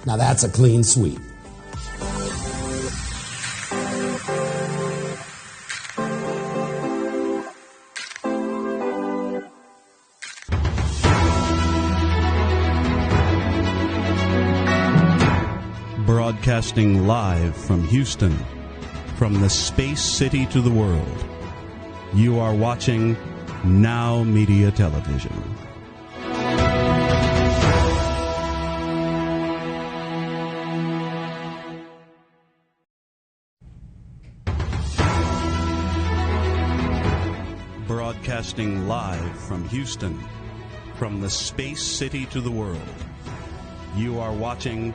Now that's a clean sweep. Broadcasting live from Houston, from the space city to the world, you are watching NowMedia Television. Broadcasting live from Houston, from the space city to the world, you are watching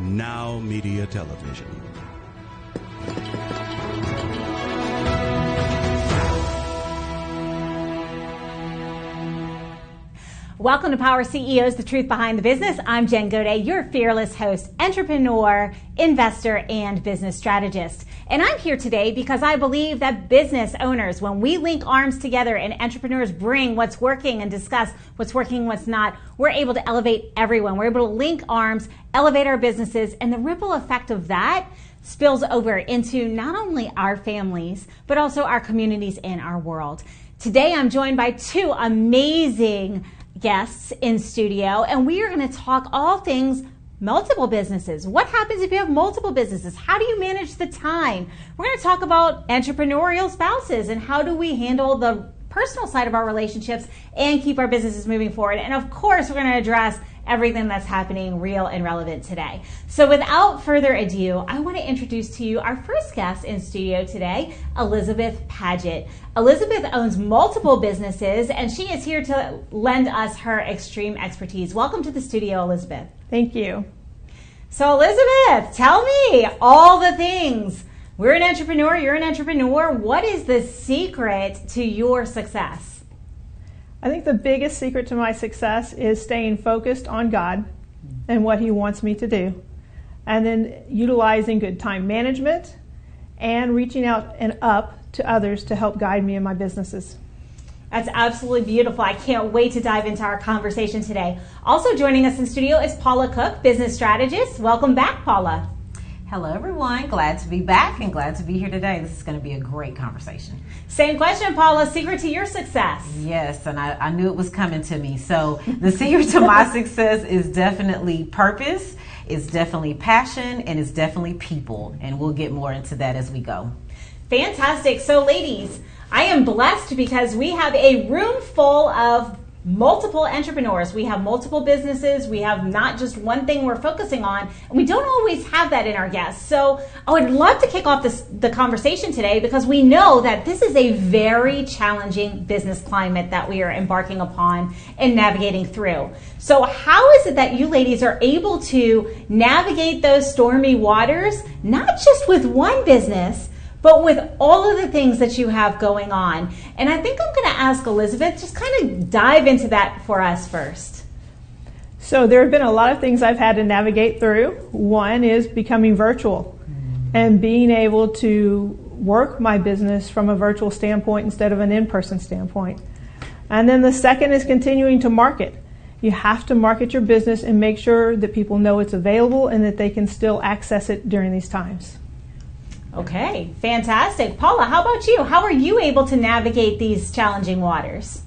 NowMedia Television. Welcome to Power CEOs, the truth behind the business. I'm Jen Gaudet, your fearless host, entrepreneur, investor, and business strategist. And I'm here today because I believe that business owners, when we link arms together and entrepreneurs bring what's working and discuss what's working, what's not, we're able to elevate everyone. We're able to link arms, elevate our businesses, and the ripple effect of that spills over into not only our families, but also our communities and our world. Today, I'm joined by two amazing guests in studio, and we are going to talk all things multiple businesses. What happens if you have multiple businesses? How do you manage the time? We're going to talk about entrepreneurial spouses and how do we handle the personal side of our relationships and keep our businesses moving forward. And of course, we're going to address everything that's happening real and relevant today. So without further ado, I want to introduce to you our first guest in studio today, Elizabeth Paget. Elizabeth owns multiple businesses, and she is here to lend us her extreme expertise. Welcome to the studio, Elizabeth. Thank you. So Elizabeth, tell me all the things. We're an entrepreneur, you're an entrepreneur. What is the secret to your success? I think the biggest secret to my success is staying focused on God and what He wants me to do, and then utilizing good time management and reaching out and up to others to help guide me in my businesses. That's absolutely beautiful. I can't wait to dive into our conversation today. Also joining us in studio is Paula Cook, business strategist. Welcome back, Paula. Hello, everyone. Glad to be back and glad to be here today. This is going to be a great conversation. Same question, Paula. Secret to your success? Yes, and I knew it was coming to me. So the secret to my success is definitely purpose, it's definitely passion, and it's definitely people. And we'll get more into that as we go. Fantastic. So, ladies, I am blessed because we have a room full of multiple entrepreneurs. We have multiple businesses. We have not just one thing we're focusing on. And we don't always have that in our guests. So I would love to kick off the conversation today because we know that this is a very challenging business climate that we are embarking upon and navigating through. So how is it that you ladies are able to navigate those stormy waters, not just with one business, but with all of the things that you have going on? And I think I'm going to ask Elizabeth, just kind of dive into that for us first. So there have been a lot of things I've had to navigate through. One is becoming virtual and being able to work my business from a virtual standpoint instead of an in-person standpoint. And then the second is continuing to market. You have to market your business and make sure that people know it's available and that they can still access it during these times. Okay, fantastic. Paula, how about you? How are you able to navigate these challenging waters?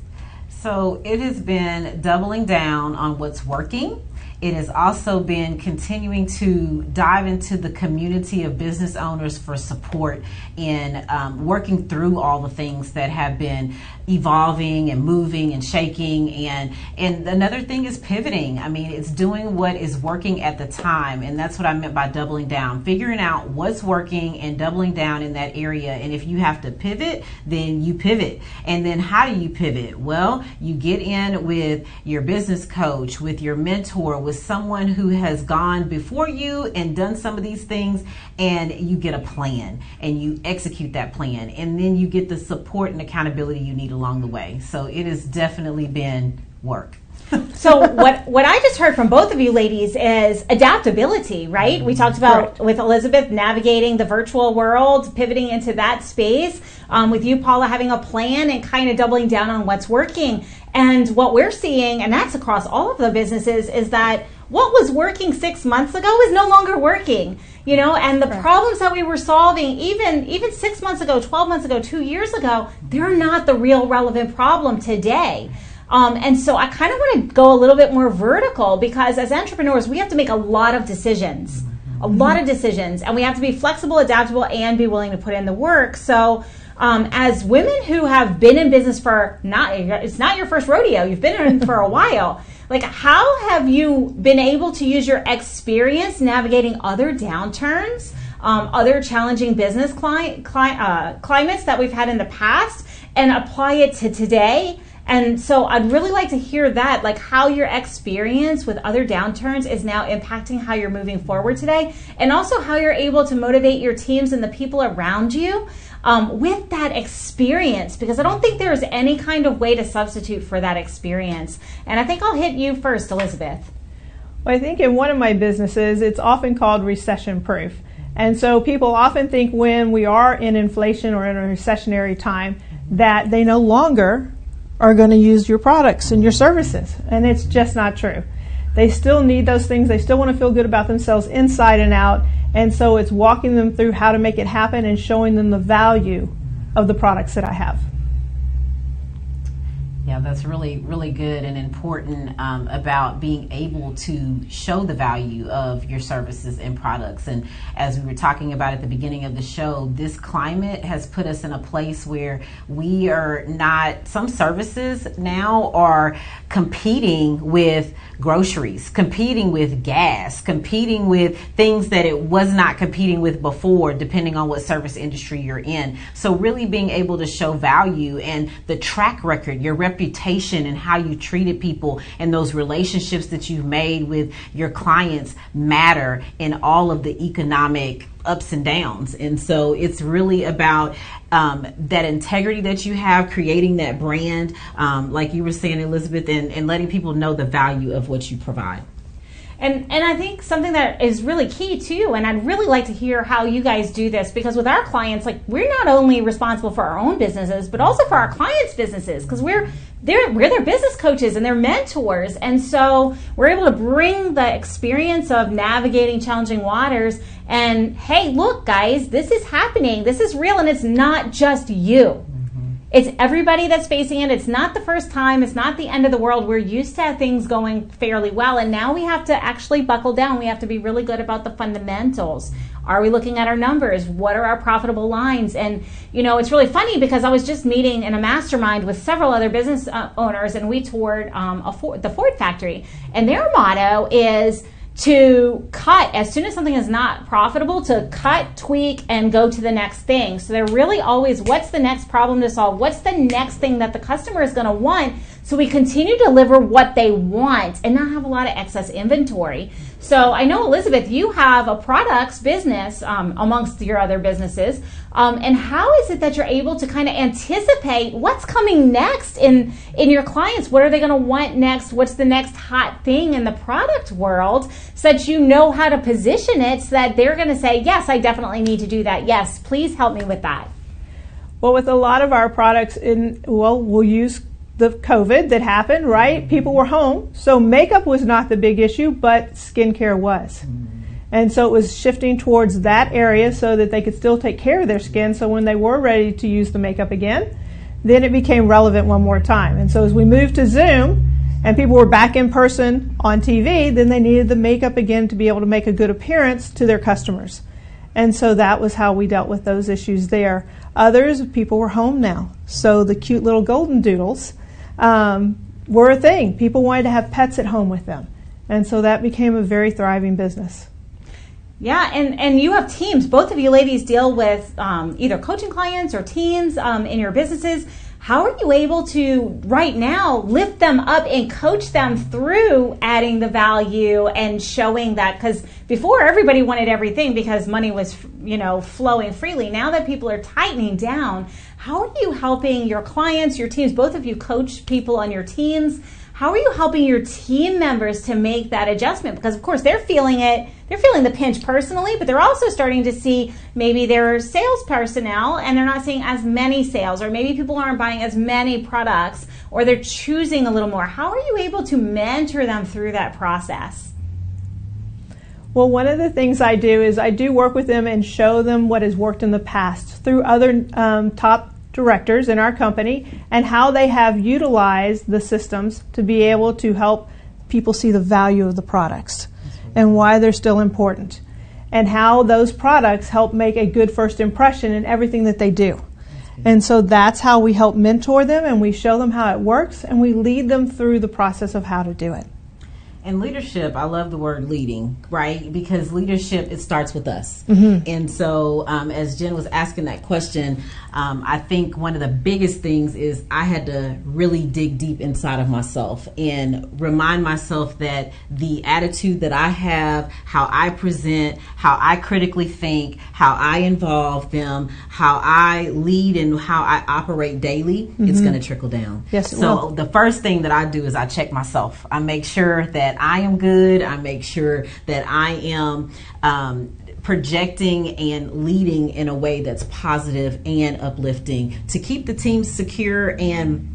So it has been doubling down on what's working. It has also been continuing to dive into the community of business owners for support in working through all the things that have been evolving and moving and shaking. And another thing is pivoting. I mean, it's doing what is working at the time. And that's what I meant by doubling down, figuring out what's working and doubling down in that area. And if you have to pivot, then you pivot. And then how do you pivot? Well, you get in with your business coach, with your mentor, with someone who has gone before you and done some of these things, and you get a plan and you execute that plan, and then you get the support and accountability you need along the way. So it has definitely been work. So what I just heard from both of you ladies is adaptability, right? We talked about with Elizabeth navigating the virtual world, pivoting into that space. With you, Paula, having a plan and kind of doubling down on what's working. And what we're seeing, and that's across all of the businesses, is that what was working 6 months ago is no longer working, and the problems that we were solving even 6 months ago, 12 months ago, 2 years ago, they're not the real relevant problem today. And so I kind of want to go a little bit more vertical, because as entrepreneurs, we have to make a lot of decisions, and we have to be flexible, adaptable, and be willing to put in the work. So as women who have been in business it's not your first rodeo, you've been in for a while, like, how have you been able to use your experience navigating other downturns, other challenging business climates that we've had in the past, and apply it to today? And so I'd really like to hear that, like how your experience with other downturns is now impacting how you're moving forward today, and also how you're able to motivate your teams and the people around you with that experience, because I don't think there's any kind of way to substitute for that experience. And I think I'll hit you first, Elizabeth. Well, I think in one of my businesses, it's often called recession proof. And so people often think when we are in inflation or in a recessionary time that they no longer are going to use your products and your services. And it's just not true. They still need those things. They still want to feel good about themselves inside and out. And so it's walking them through how to make it happen and showing them the value of the products that I have. Yeah, that's really, really good and important about being able to show the value of your services and products. And as we were talking about at the beginning of the show, this climate has put us in a place where we are not, some services now are competing with groceries, competing with gas, competing with things that it was not competing with before, depending on what service industry you're in. So really being able to show value and the track record, your reputation and how you treated people and those relationships that you've made with your clients matter in all of the economic ups and downs. And so it's really about that integrity that you have, creating that brand, like you were saying, Elizabeth, and letting people know the value of what you provide. And I think something that is really key too, and I'd really like to hear how you guys do this, because with our clients, like, we're not only responsible for our own businesses, but also for our clients' businesses, because we're their business coaches and their mentors. And so we're able to bring the experience of navigating challenging waters and, hey, look, guys, this is happening. This is real, and it's not just you. It's everybody that's facing it. It's not the first time. It's not the end of the world. We're used to things going fairly well, and now we have to actually buckle down. We have to be really good about the fundamentals. Are we looking at our numbers? What are our profitable lines? And, it's really funny because I was just meeting in a mastermind with several other business owners, and we toured the Ford factory. And their motto is to cut as soon as something is not profitable, to cut, tweak, and go to the next thing. So they're really always, what's the next problem to solve? What's the next thing that the customer is going to want? So we continue to deliver what they want and not have a lot of excess inventory. So I know, Elizabeth, you have a products business amongst your other businesses. And how is it that you're able to kind of anticipate what's coming next in your clients? What are they going to want next? What's the next hot thing in the product world, so that you know how to position it so that they're going to say, yes, I definitely need to do that. Yes, please help me with that. Well, with a lot of our products, we'll use the COVID that happened, right? People were home, so makeup was not the big issue, but skincare was. And so it was shifting towards that area so that they could still take care of their skin. So when they were ready to use the makeup again, then it became relevant one more time. And so as we moved to Zoom and people were back in person on TV, then they needed the makeup again to be able to make a good appearance to their customers. And so that was how we dealt with those issues there. Others, people were home now. So the cute little golden doodles were a thing. People wanted to have pets at home with them. And so that became a very thriving business. Yeah, and you have teams. Both of you ladies deal with either coaching clients or teams in your businesses. How are you able to, right now, lift them up and coach them through adding the value and showing that? Because before, everybody wanted everything because money was, flowing freely. Now that people are tightening down, how are you helping your clients, your teams? Both of you coach people on your teams. How are you helping your team members to make that adjustment? Because, of course, they're feeling it. They're feeling the pinch personally, but they're also starting to see maybe their sales personnel and they're not seeing as many sales, or maybe people aren't buying as many products, or they're choosing a little more. How are you able to mentor them through that process? Well, one of the things I do is I do work with them and show them what has worked in the past through other top directors in our company and how they have utilized the systems to be able to help people see the value of the products and why they're still important and how those products help make a good first impression in everything that they do. And so that's how we help mentor them, and we show them how it works, and we lead them through the process of how to do it. And leadership, I love the word leading, right? Because leadership, it starts with us. And so as Jen was asking that question, I think one of the biggest things is I had to really dig deep inside of myself and remind myself that the attitude that I have, how I present, how I critically think, how I involve them, how I lead and how I operate daily, it's going to trickle down. Yes, it so will. The first thing that I do is I check myself. I make sure that I am good. I make sure that I am projecting and leading in a way that's positive and uplifting to keep the team secure and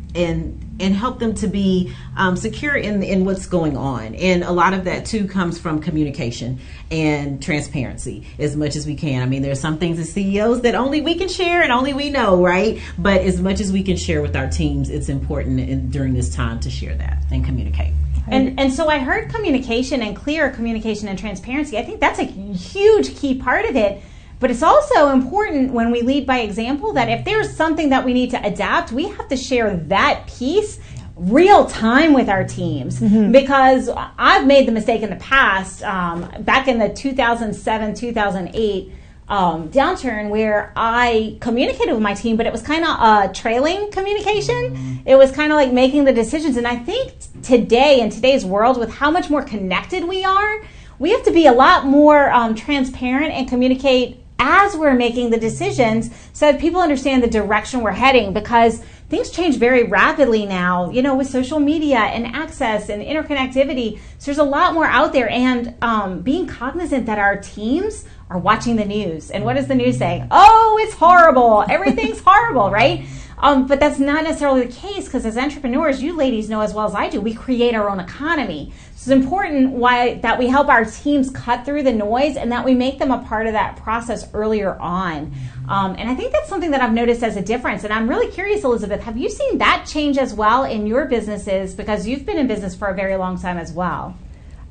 help them to be secure in what's going on. And a lot of that too comes from communication and transparency as much as we can. I mean, there's some things as CEOs that only we can share and only we know, right? But as much as we can share with our teams, it's important during this time to share that and communicate. And so I heard communication and clear communication and transparency. I think that's a huge key part of it. But it's also important when we lead by example that if there's something that we need to adapt, we have to share that piece real time with our teams. Because I've made the mistake in the past, back in the 2007, 2008 downturn, where I communicated with my team, but it was kind of a trailing communication. It was kind of like making the decisions. And I think today, in today's world, with how much more connected we are, we have to be a lot more transparent and communicate as we're making the decisions so that people understand the direction we're heading, because things change very rapidly now, you know, with social media and access and interconnectivity. So there's a lot more out there, and being cognizant that our teams are watching the news. And what does the news say? Oh, it's horrible. Everything's horrible, right? But that's not necessarily the case, because as entrepreneurs, you ladies know as well as I do, we create our own economy. So it's important that we help our teams cut through the noise and that we make them a part of that process earlier on. And I think that's something that I've noticed as a difference. And I'm really curious, Elizabeth, have you seen that change as well in your businesses? Because you've been in business for a very long time as well.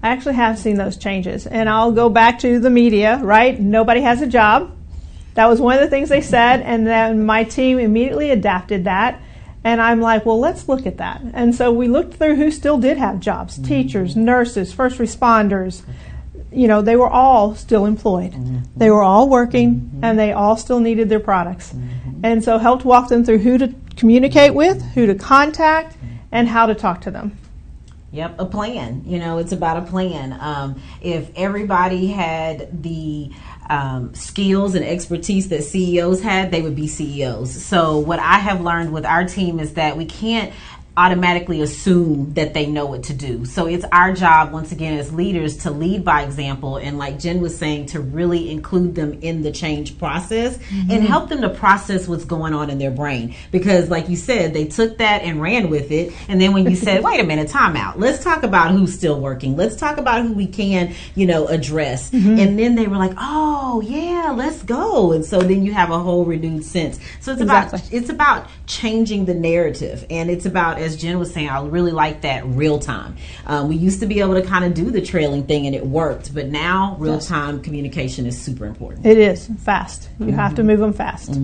I actually have seen those changes. And I'll go back to the media, right? Nobody has a job. That was one of the things they said, and then my team immediately adapted that. And I'm like, well, let's look at that. And so we looked through who still did have jobs: teachers, nurses, first responders. You know, they were all still employed. They were all working, and they all still needed their products. And so helped walk them through who to communicate with, who to contact, and how to talk to them. Yep, a plan. You know, it's about a plan. If everybody had the skills and expertise that CEOs had, they would be CEOs. So what I have learned with our team is that we can't automatically assume that they know what to do. So it's our job, once again, as leaders, to lead by example, and like Jen was saying, to really include them in the change process and help them to process what's going on in their brain. Because like you said, they took that and ran with it, and then when you said, wait a minute, time out, let's talk about who's still working, let's talk about who we can, you know, address, and then they were like, oh yeah, let's go. And so then you have a whole renewed sense. So it's about changing the narrative, and it's about, as Jen was saying, I really like that real time. We used to be able to kind of do the trailing thing and it worked, but now real time communication is super important. It is fast. You have to move them fast.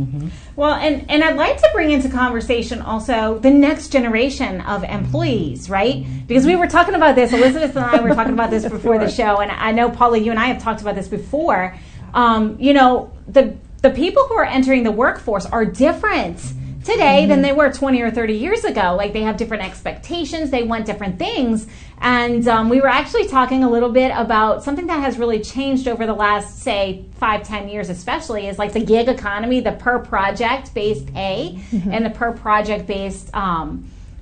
Well, and I'd like to bring into conversation also the next generation of employees, right? Because we were talking about this, Elizabeth and I were talking about this before the show, and I know, Paula, you and I have talked about this before. You know, the people who are entering the workforce are different today than they were 20 or 30 years ago. Like, they have different expectations, they want different things. And we were actually talking a little bit about something that has really changed over the last, say, 5-10 years especially, is like the gig economy, the per project based pay and the per project based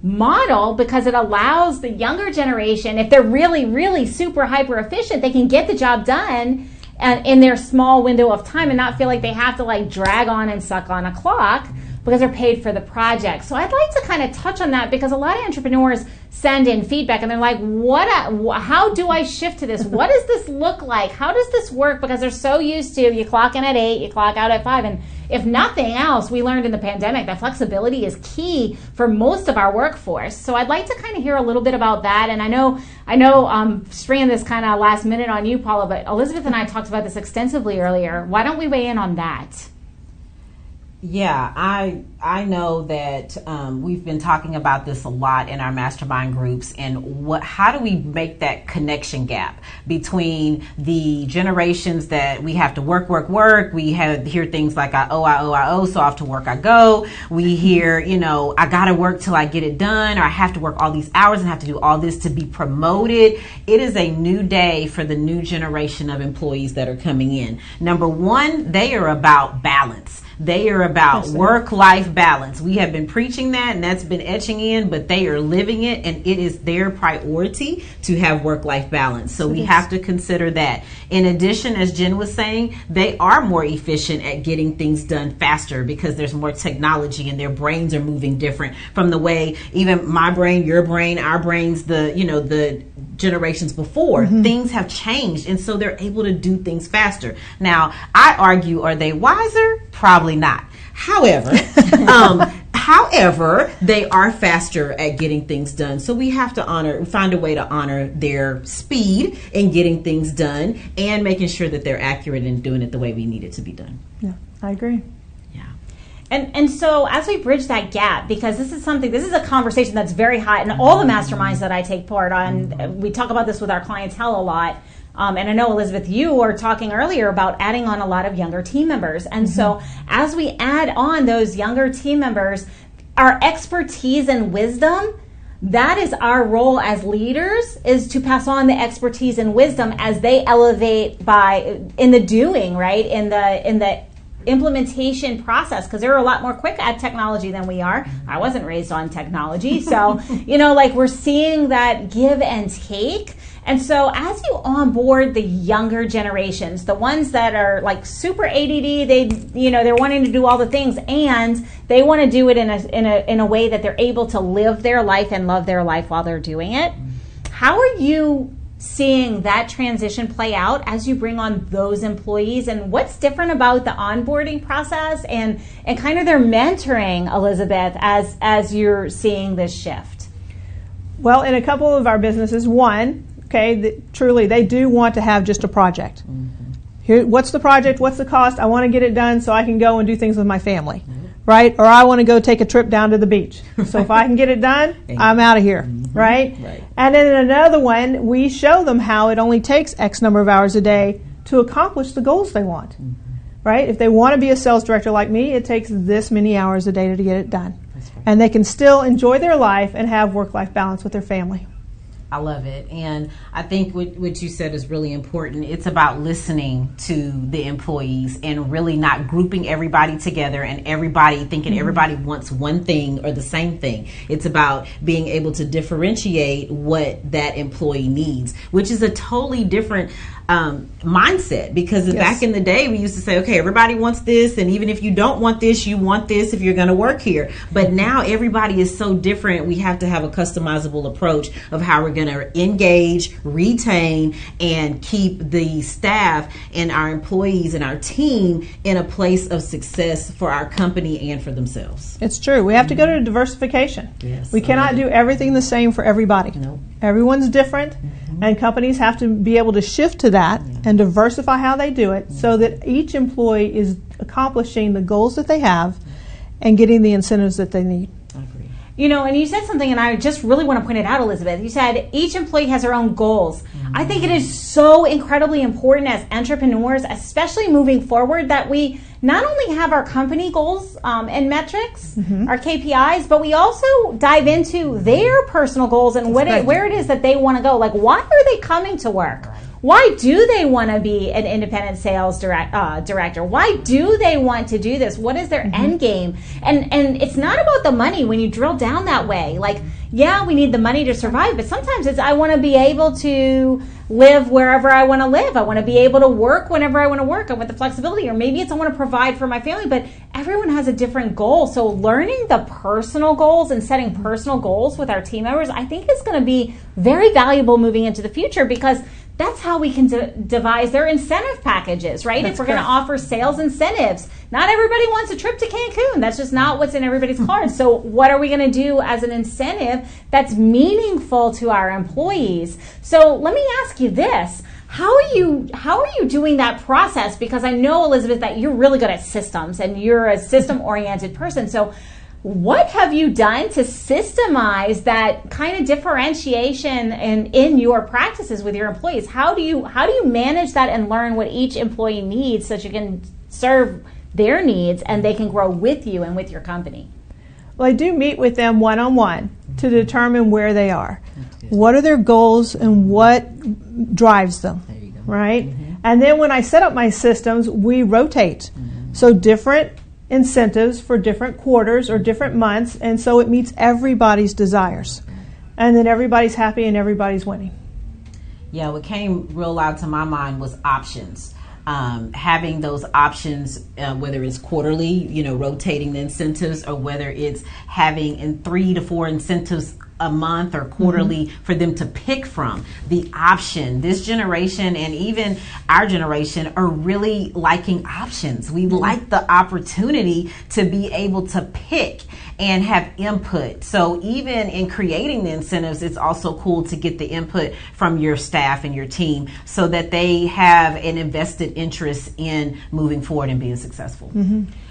model, because it allows the younger generation, if they're really, really super hyper efficient, they can get the job done in their small window of time and not feel like they have to like drag on and suck on a clock, because they're paid for the project. So I'd like to kind of touch on that, because a lot of entrepreneurs send in feedback and they're like, how do I shift to this? What does this look like? How does this work? Because they're so used to you clock in at 8, you clock out at 5. And if nothing else, we learned in the pandemic that flexibility is key for most of our workforce. So I'd like to kind of hear a little bit about that. And I know springing this kind of last minute on you, Paula, but Elizabeth and I talked about this extensively earlier. Why don't we weigh in on that? Yeah, I know that we've been talking about this a lot in our mastermind groups, and how do we make that connection gap between the generations that we have to work. We hear things like I owe, so off to work I go. We hear, I got to work till I get it done, or I have to work all these hours and have to do all this to be promoted. It is a new day for the new generation of employees that are coming in. Number one, they are about balance. They are about work-life balance. We have been preaching that, and that's been etching in, but they are living it, and it is their priority to have work-life balance. So we have to consider that. In addition, as Jen was saying, they are more efficient at getting things done faster because there's more technology and their brains are moving different from the way even my brain, your brain, our brains, the generations before. Things have changed, and so they're able to do things faster. Now, I argue, are they wiser? Probably not. However, they are faster at getting things done. So we have to find a way to honor their speed in getting things done and making sure that they're accurate in doing it the way we need it to be done. Yeah, I agree. And so as we bridge that gap, because this is a conversation that's very hot in all the masterminds that I take part on. We talk about this with our clientele a lot. And I know, Elizabeth, you were talking earlier about adding on a lot of younger team members. And so as we add on those younger team members, our expertise and wisdom, that is our role as leaders, is to pass on the expertise and wisdom as they elevate in the doing, right? In the implementation process, because they're a lot more quick at technology than we are. I wasn't raised on technology. So, we're seeing that give and take. And so as you onboard the younger generations, the ones that are like super ADD, they're wanting to do all the things, and they want to do it in a way that they're able to live their life and love their life while they're doing it. How are you seeing that transition play out as you bring on those employees, and what's different about the onboarding process and kind of their mentoring, Elizabeth, as you're seeing this shift? Well, in a couple of our businesses, truly they do want to have just a project. Here, what's the project? What's the cost? I want to get it done so I can go and do things with my family, right? Or I want to go take a trip down to the beach. So if I can get it done, I'm out of here, right? And then in another one, we show them how it only takes X number of hours a day to accomplish the goals they want, right? If they want to be a sales director like me, it takes this many hours a day to get it done. And they can still enjoy their life and have work-life balance with their family. I love it. And I think what you said is really important. It's about listening to the employees and really not grouping everybody together and everybody thinking everybody wants one thing or the same thing. It's about being able to differentiate what that employee needs, which is a totally different mindset, because back in the day we used to say, okay, everybody wants this, and even if you don't want this, you want this if you're going to work here. But now everybody is so different. We have to have a customizable approach of how we're going to engage, retain, and keep the staff and our employees and our team in a place of success for our company and for themselves. It's true. We have to go to diversification. We cannot do everything the same for everybody. Everyone's different, and companies have to be able to shift to that and diversify how they do it so that each employee is accomplishing the goals that they have and getting the incentives that they need. And you said something, and I just really want to point it out, Elizabeth. You said each employee has their own goals. I think it is so incredibly important as entrepreneurs, especially moving forward, that we not only have our company goals and metrics, our KPIs, but we also dive into their personal goals and where it is that they want to go. Like, why are they coming to work? Why do they want to be an independent sales director? Why do they want to do this? What is their end game? And it's not about the money when you drill down that way. Like, yeah, we need the money to survive, but sometimes it's I want to be able to live wherever I want to live. I want to be able to work whenever I want to work. I want the flexibility, or maybe it's I want to provide for my family, but everyone has a different goal. So learning the personal goals and setting personal goals with our team members, I think is going to be very valuable moving into the future, because that's how we can devise their incentive packages, right? If we're going to offer sales incentives, not everybody wants a trip to Cancun. That's just not what's in everybody's cards. So what are we going to do as an incentive that's meaningful to our employees? So let me ask you this. How are you doing that process? Because I know, Elizabeth, that you're really good at systems and you're a system-oriented person. So what have you done to systemize that kind of differentiation in your practices with your employees? How do you manage that and learn what each employee needs so that you can serve their needs and they can grow with you and with your company? Well, I do meet with them one-on-one to determine where they are. What are their goals and what drives them, right? And then when I set up my systems, we rotate. So different incentives for different quarters or different months, and so it meets everybody's desires. And then everybody's happy and everybody's winning. Yeah, what came real loud to my mind was options. Having those options, whether it's quarterly, rotating the incentives, or whether it's having in 3 to 4 incentives a month or quarterly for them to pick from. The option, this generation and even our generation are really liking options. We like the opportunity to be able to pick and have input. So even in creating the incentives, it's also cool to get the input from your staff and your team so that they have an invested interest in moving forward and being successful.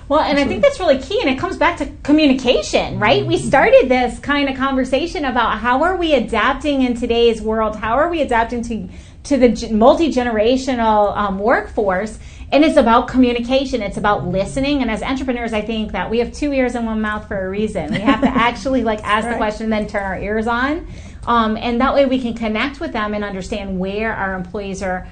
Well, and I think that's really key, and it comes back to communication, right? We started this kind of conversation about how are we adapting in today's world? How are we adapting to the multi-generational workforce? And it's about communication. It's about listening. And as entrepreneurs, I think that we have 2 ears and 1 mouth for a reason. We have to actually ask the question and then turn our ears on. And that way we can connect with them and understand where our employees are,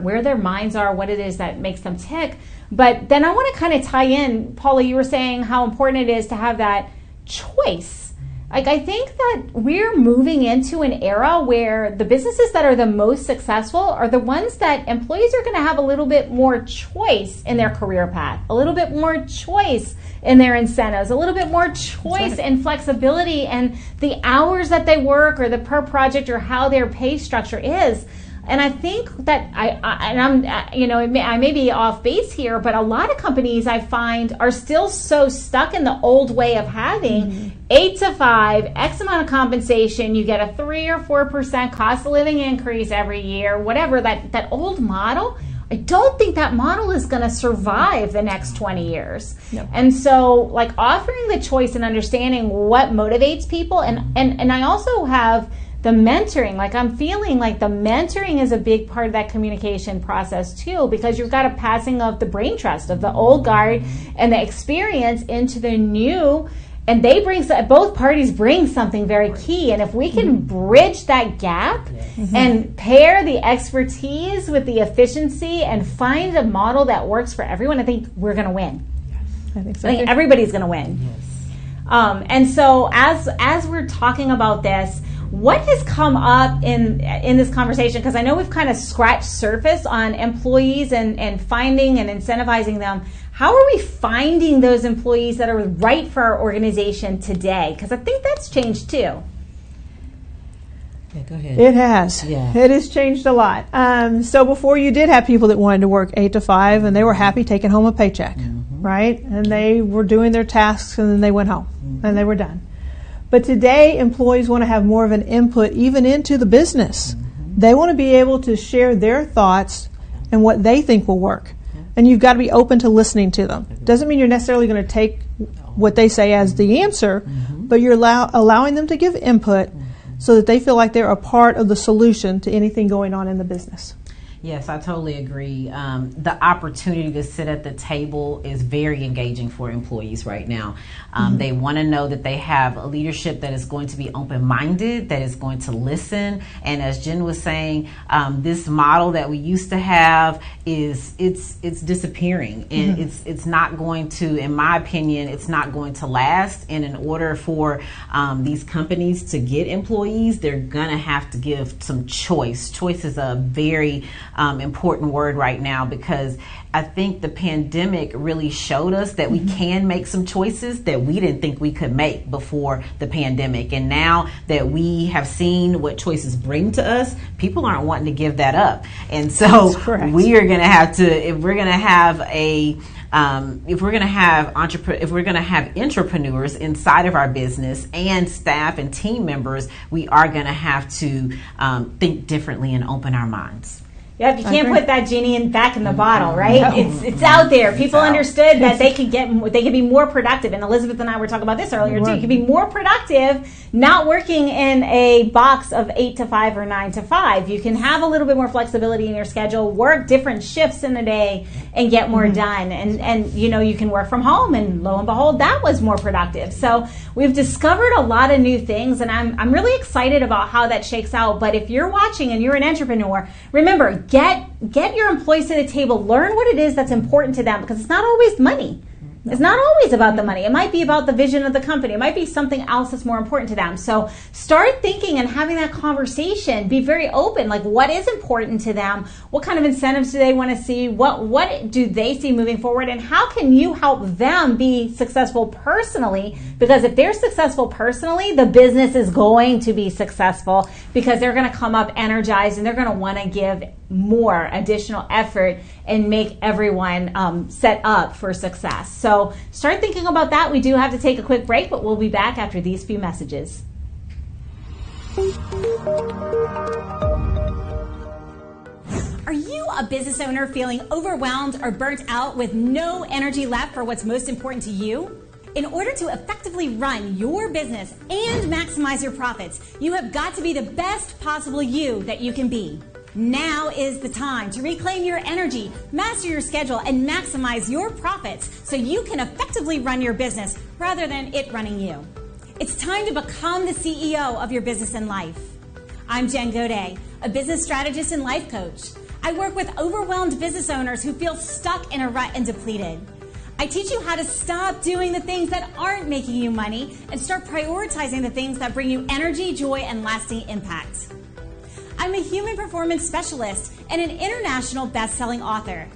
where their minds are, what it is that makes them tick. But then I want to kind of tie in, Paula, you were saying how important it is to have that choice. I think that we're moving into an era where the businesses that are the most successful are the ones that employees are going to have a little bit more choice in their career path, a little bit more choice in their incentives, a little bit more choice and flexibility and the hours that they work or the per project or how their pay structure is. And I think that I may be off base here, but a lot of companies I find are still so stuck in the old way of having 8 to 5, X amount of compensation, you get a 3 or 4% cost of living increase every year, whatever, that old model. I don't think that model is going to survive the next 20 years. No. And so offering the choice and understanding what motivates people, and I also have the mentoring, I'm feeling like the mentoring is a big part of that communication process too, because you've got a passing of the brain trust of the old guard and the experience into the new, and both parties bring something very key. And if we can bridge that gap and pair the expertise with the efficiency and find a model that works for everyone, I think we're going to win. I think so. I think everybody's going to win. Yes. And so as we're talking about this, what has come up in this conversation? Because I know we've kind of scratched surface on employees and finding and incentivizing them. How are we finding those employees that are right for our organization today? Because I think that's changed too. Yeah, go ahead. It has. Yeah. It has changed a lot. So before you did have people that wanted to work 8 to 5 and they were happy taking home a paycheck, right? And they were doing their tasks and then they went home and they were done. But today, employees want to have more of an input even into the business. They want to be able to share their thoughts and what they think will work. And you've got to be open to listening to them. Doesn't mean you're necessarily going to take what they say as the answer, but you're allowing them to give input so that they feel like they're a part of the solution to anything going on in the business. Yes, I totally agree. The opportunity to sit at the table is very engaging for employees right now. They want to know that they have a leadership that is going to be open-minded, that is going to listen. And as Jen was saying, this model that we used to have it's disappearing, and it's not going to, in my opinion, it's not going to last. And in order for these companies to get employees, they're gonna have to give some choice. Choice is a very important word right now, because I think the pandemic really showed us that we can make some choices that we didn't think we could make before the pandemic. And now that we have seen what choices bring to us, people aren't wanting to give that up. And so we are going to have to, if we're going to have entrepreneurs inside of our business and staff and team members, we are going to have to think differently and open our minds. Yep, you can't put that genie back in the bottle, right? No. It's out there. People understood that they could be more productive. And Elizabeth and I were talking about this earlier too. You can be more productive not working in a box of 8 to 5 or 9 to 5. You can have a little bit more flexibility in your schedule, work different shifts in the day, and get more done. And you can work from home, and lo and behold, that was more productive. So we've discovered a lot of new things, and I'm really excited about how that shakes out. But if you're watching and you're an entrepreneur, remember, get your employees to the table. Learn what it is that's important to them, because it's not always money. It's not always about the money. It might be about the vision of the company. It might be something else that's more important to them. So start thinking and having that conversation. Be very open. Like, what is important to them? What kind of incentives do they want to see? What do they see moving forward? And how can you help them be successful personally? Because if they're successful personally, the business is going to be successful, because they're going to come up energized, and they're going to want to give more additional effort and make everyone set up for success. So start thinking about that. We do have to take a quick break, but we'll be back after these few messages. Are you a business owner feeling overwhelmed or burnt out with no energy left for what's most important to you? In order to effectively run your business and maximize your profits, you have got to be the best possible you that you can be. Now is the time to reclaim your energy, master your schedule, and maximize your profits so you can effectively run your business rather than it running you. It's time to become the CEO of your business and life. I'm Jen Gaudet, a business strategist and life coach. I work with overwhelmed business owners who feel stuck in a rut and depleted. I teach you how to stop doing the things that aren't making you money and start prioritizing the things that bring you energy, joy, and lasting impact. I'm a human performance specialist and an international best-selling author.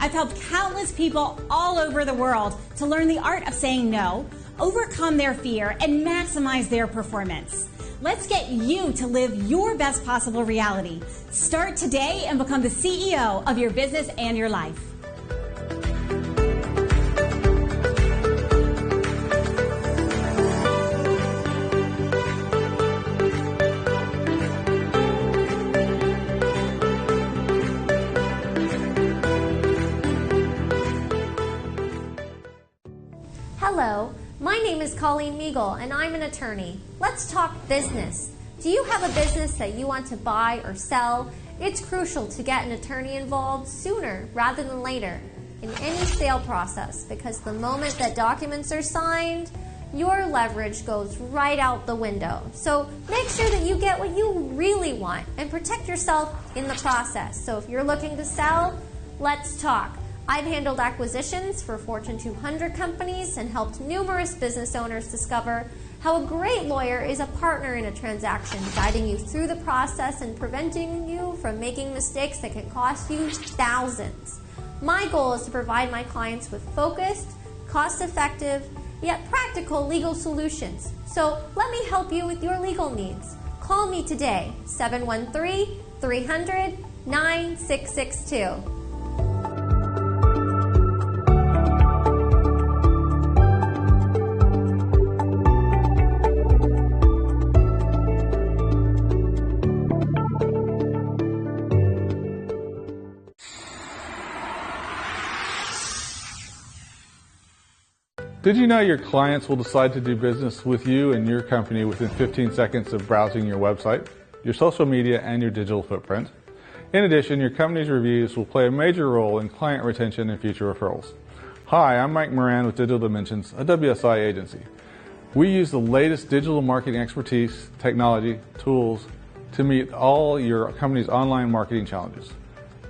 I've helped countless people all over the world to learn the art of saying no, overcome their fear, and maximize their performance. Let's get you to live your best possible reality. Start today and become the CEO of your business and your life. Hello, my name is Colleen Meagle and I'm an attorney. Let's talk business. Do you have a business that you want to buy or sell? It's crucial to get an attorney involved sooner rather than later in any sale process, because the moment that documents are signed, your leverage goes right out the window. So make sure that you get what you really want and protect yourself in the process. So if you're looking to sell, let's talk. I've handled acquisitions for Fortune 200 companies and helped numerous business owners discover how a great lawyer is a partner in a transaction, guiding you through the process and preventing you from making mistakes that can cost you thousands. My goal is to provide my clients with focused, cost-effective, yet practical legal solutions. So let me help you with your legal needs. Call me today, 713-300-9662. Did you know your clients will decide to do business with you and your company within 15 seconds of browsing your website, your social media, and your digital footprint? In addition, your company's reviews will play a major role in client retention and future referrals. Hi, I'm Mike Moran with Digital Dimensions, a WSI agency. We use the latest digital marketing expertise, technology, tools to meet all your company's online marketing challenges.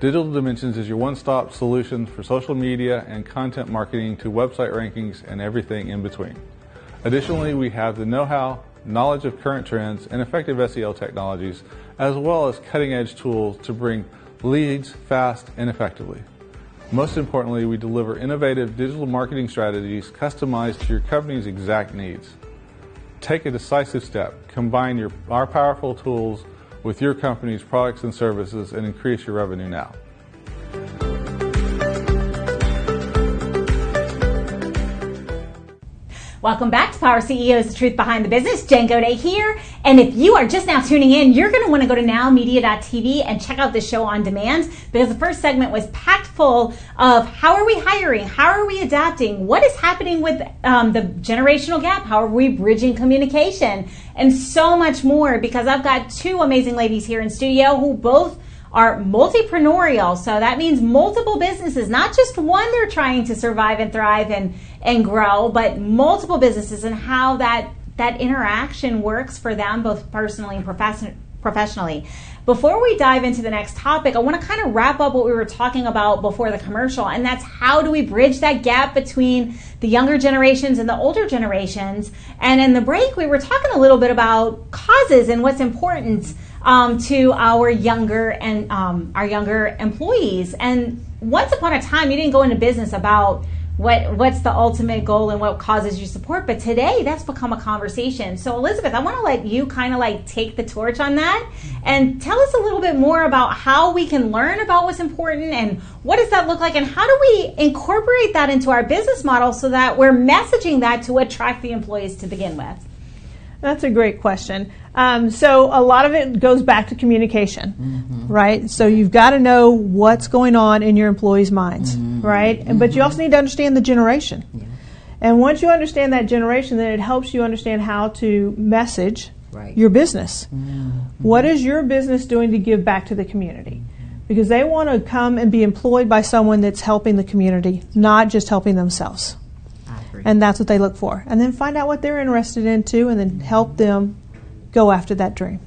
Digital Dimensions is your one-stop solution for social media and content marketing to website rankings and everything in between. Additionally, we have the know-how, knowledge of current trends, and effective SEO technologies, as well as cutting-edge tools to bring leads fast and effectively. Most importantly, we deliver innovative digital marketing strategies customized to your company's exact needs. Take a decisive step. Combine our powerful tools with your company's products and services and increase your revenue now. Welcome back to Power CEOs, the truth behind the business. Jen Gaudet here. And if you are just now tuning in, you're going to want to go to NowMedia.tv and check out the show on demand, because the first segment was packed full of how are we hiring? How are we adapting? What is happening with the generational gap? How are we bridging communication? And so much more, because I've got two amazing ladies here in studio who both are multipreneurial. So that means multiple businesses, not just one they're trying to survive and thrive and grow, but multiple businesses, and how that interaction works for them both personally and professionally. Before we dive into the next topic, I want to kind of wrap up what we were talking about before the commercial, and that's how do we bridge that gap between the younger generations and the older generations. And in the break, we were talking a little bit about causes and what's important to our younger employees. And once upon a time, you didn't go into business about what's the ultimate goal and what causes you support, but today that's become a conversation. So Elizabeth, I want to let you kind of like take the torch on that and tell us a little bit more about how we can learn about what's important and what does that look like, and how do we incorporate that into our business model so that we're messaging that to attract the employees to begin with. That's a great question. So a lot of it goes back to communication, right? So you've got to know what's going on in your employees' minds, right? But you also need to understand the generation. Yeah. And once you understand that generation, then it helps you understand how to message your business. What is your business doing to give back to the community? Because they want to come and be employed by someone that's helping the community, not just helping themselves. And that's what they look for. And then find out what they're interested in too, and then help them go after that dream.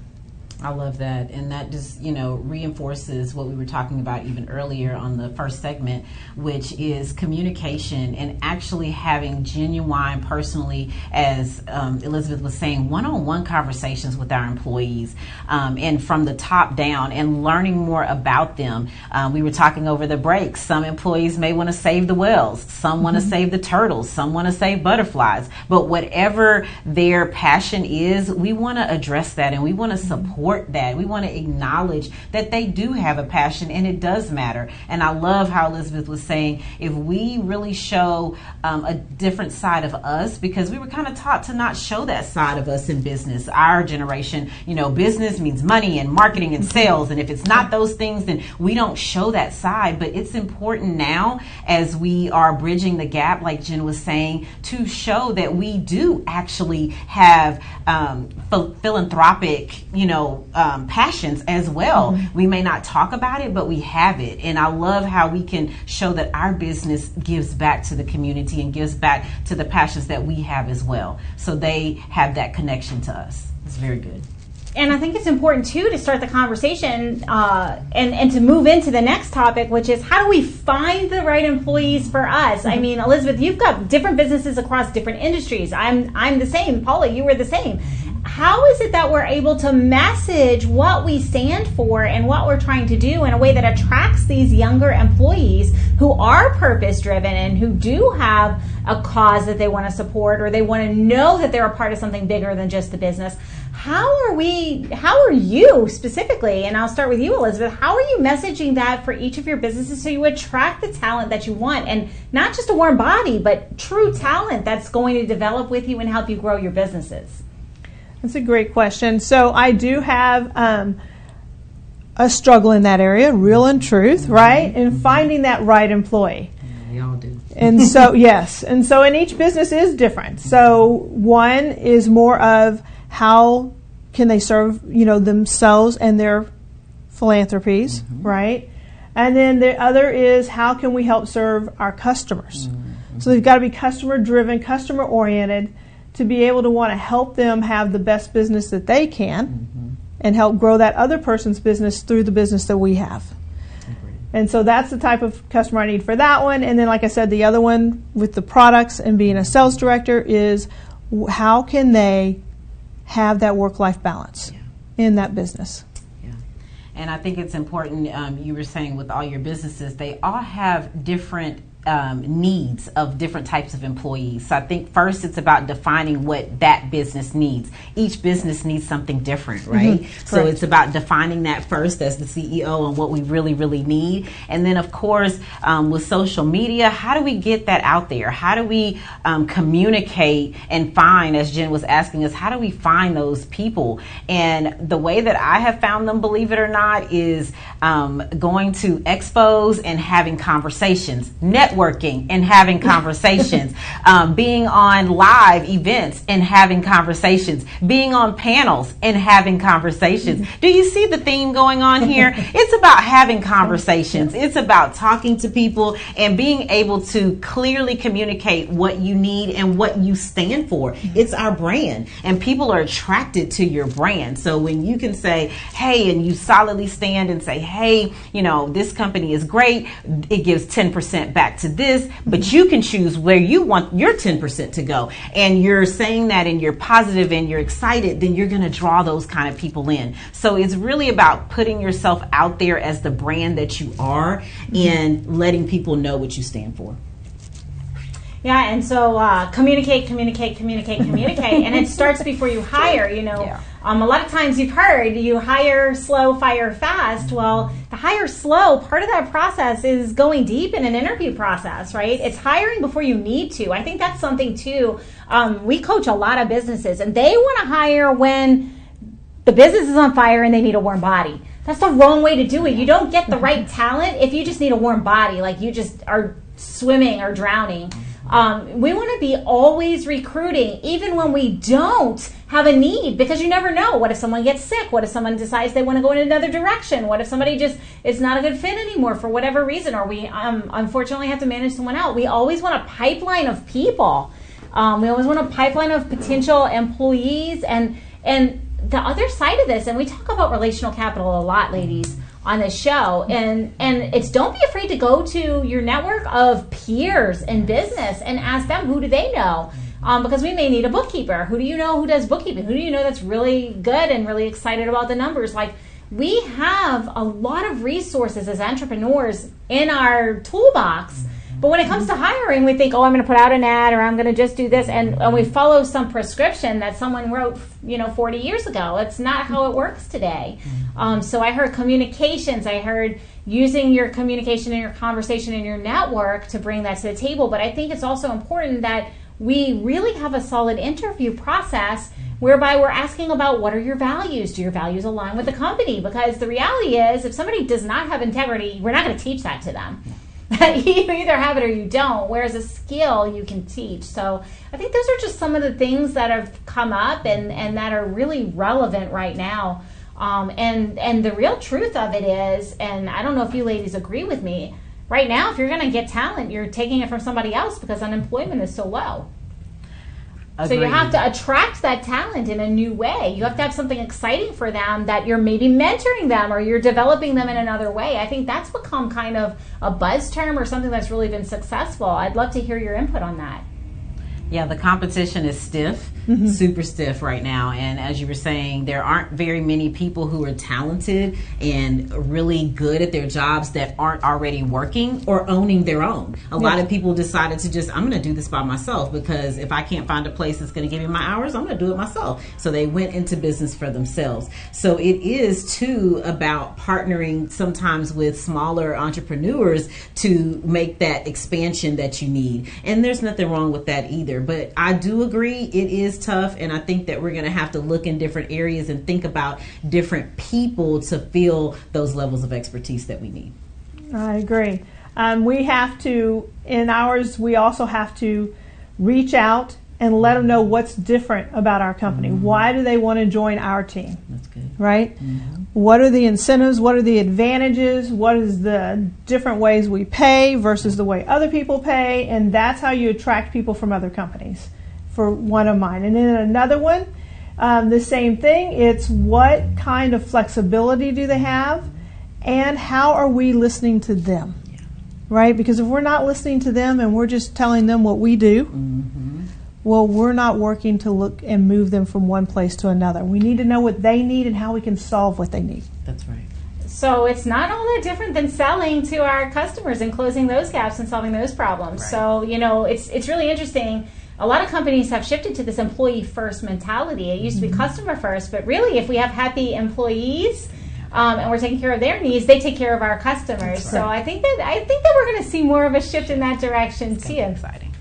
I love that, and that just reinforces what we were talking about even earlier on the first segment, which is communication and actually having genuine, personally, as Elizabeth was saying, one-on-one conversations with our employees, and from the top down, and learning more about them. We were talking over the break. Some employees may want to save the whales, some want to save the turtles, some want to save butterflies, but whatever their passion is, we want to address that and we want to support that. We want to acknowledge that they do have a passion and it does matter. And I love how Elizabeth was saying, if we really show a different side of us, because we were kind of taught to not show that side of us in business. Our generation, business means money and marketing and sales. And if it's not those things, then we don't show that side. But it's important now, as we are bridging the gap, like Jen was saying, to show that we do actually have philanthropic, passions as well. We may not talk about it, but we have it. And I love how we can show that our business gives back to the community and gives back to the passions that we have as well. So they have that connection to us. It's very good. And I think it's important, too, to start the conversation and to move into the next topic, which is how do we find the right employees for us? I mean, Elizabeth, you've got different businesses across different industries. I'm the same. Paula, you were the same. How is it that we're able to message what we stand for and what we're trying to do in a way that attracts these younger employees who are purpose-driven and who do have a cause that they want to support, or they want to know that they're a part of something bigger than just the business? How are you specifically, and I'll start with you, Elizabeth, how are you messaging that for each of your businesses so you attract the talent that you want, and not just a warm body, but true talent that's going to develop with you and help you grow your businesses? That's a great question. So I do have a struggle in that area, real and truth, right? And finding that right employee. We all do. And so, yes. And so, and each business is different. So one is more of how can they serve, themselves and their philanthropies, right? And then the other is how can we help serve our customers? So they've got to be customer driven, customer oriented, to be able to want to help them have the best business that they can and help grow that other person's business through the business that we have. And so that's the type of customer I need for that one. And then, like I said, the other one with the products and being a sales director is how can they have that work-life balance in that business. And I think it's important, you were saying with all your businesses, they all have different needs of different types of employees. So I think first it's about defining what that business needs. Each business needs something different, right? So it's about defining that first as the CEO and what we really, really need. And then of course, with social media, how do we get that out there? How do we communicate and find, as Jen was asking us, how do we find those people? And the way that I have found them, believe it or not, is going to expos and having conversations, networking and having conversations, being on live events and having conversations, being on panels and having conversations. Do you see the theme going on here? It's about having conversations. It's about talking to people and being able to clearly communicate what you need and what you stand for. It's our brand, and people are attracted to your brand. So when you can say, hey, and you solidly stand and say, hey, you know, this company is great, it gives 10% back to this, but you can choose where you want your 10% to go, and you're saying that and you're positive and you're excited, then you're going to draw those kind of people in. So it's really about putting yourself out there as the brand that you are and letting people know what you stand for. Yeah, and so communicate, and it starts before you hire, you know. Yeah. A lot of times you've heard you hire slow, fire fast. Well, the hire slow, part of that process is going deep in an interview process, right? It's hiring before you need to. I think that's something too. We coach a lot of businesses, and they want to hire when the business is on fire and they need a warm body. That's the wrong way to do it. You don't get the right talent if you just need a warm body, like you just are swimming or drowning. We want to be always recruiting, even when we don't have a need, because you never know. What if someone gets sick? What if someone decides they want to go in another direction? What if somebody just is not a good fit anymore for whatever reason, or we unfortunately have to manage someone out? We always want a pipeline of people. We always want a pipeline of potential employees, and the other side of this, and we talk about relational capital a lot, ladies, on this show, and it's don't be afraid to go to your network of peers in business and ask them, who do they know? Because we may need a bookkeeper. Who do you know who does bookkeeping? Who do you know that's really good and really excited about the numbers? Like, we have a lot of resources as entrepreneurs in our toolbox. But when it comes to hiring, we think, oh, I'm going to put out an ad, or I'm going to just do this, and we follow some prescription that someone wrote, 40 years ago. It's not how it works today. So I heard communications. I heard using your communication and your conversation and your network to bring that to the table. But I think it's also important that we really have a solid interview process whereby we're asking about, what are your values? Do your values align with the company? Because the reality is, if somebody does not have integrity, we're not going to teach that to them. You either have it or you don't, whereas a skill you can teach. So I think those are just some of the things that have come up and that are really relevant right now. And the real truth of it is, and I don't know if you ladies agree with me, right now if you're going to get talent, you're taking it from somebody else because unemployment is so low. Agreed. So you have to attract that talent in a new way. You have to have something exciting for them, that you're maybe mentoring them or you're developing them in another way. I think that's become kind of a buzz term or something that's really been successful. I'd love to hear your input on that. Yeah, the competition is stiff, super stiff right now. And as you were saying, there aren't very many people who are talented and really good at their jobs that aren't already working or owning their own. A lot of people decided to just, I'm going to do this by myself, because if I can't find a place that's going to give me my hours, I'm going to do it myself. So they went into business for themselves. So it is, too, about partnering sometimes with smaller entrepreneurs to make that expansion that you need. And there's nothing wrong with that either. But I do agree it is tough, and I think that we're going to have to look in different areas and think about different people to fill those levels of expertise that we need. I agree. We have to, in ours, we also have to reach out and let them know what's different about our company. Why do they want to join our team? That's good. Right? What are the incentives? What are the advantages? What is the different ways we pay versus the way other people pay? And that's how you attract people from other companies, for one of mine. And then another one, the same thing. It's what kind of flexibility do they have, and how are we listening to them? Right? Because if we're not listening to them and we're just telling them what we do, well, we're not working to look and move them from one place to another. We need to know what they need and how we can solve what they need. That's right. So it's not all that different than selling to our customers and closing those gaps and solving those problems. Right. So, it's really interesting. A lot of companies have shifted to this employee first mentality. It used to be customer first, but really if we have happy employees and we're taking care of their needs, they take care of our customers. Right. So I think that we're going to see more of a shift in that direction too. Exciting.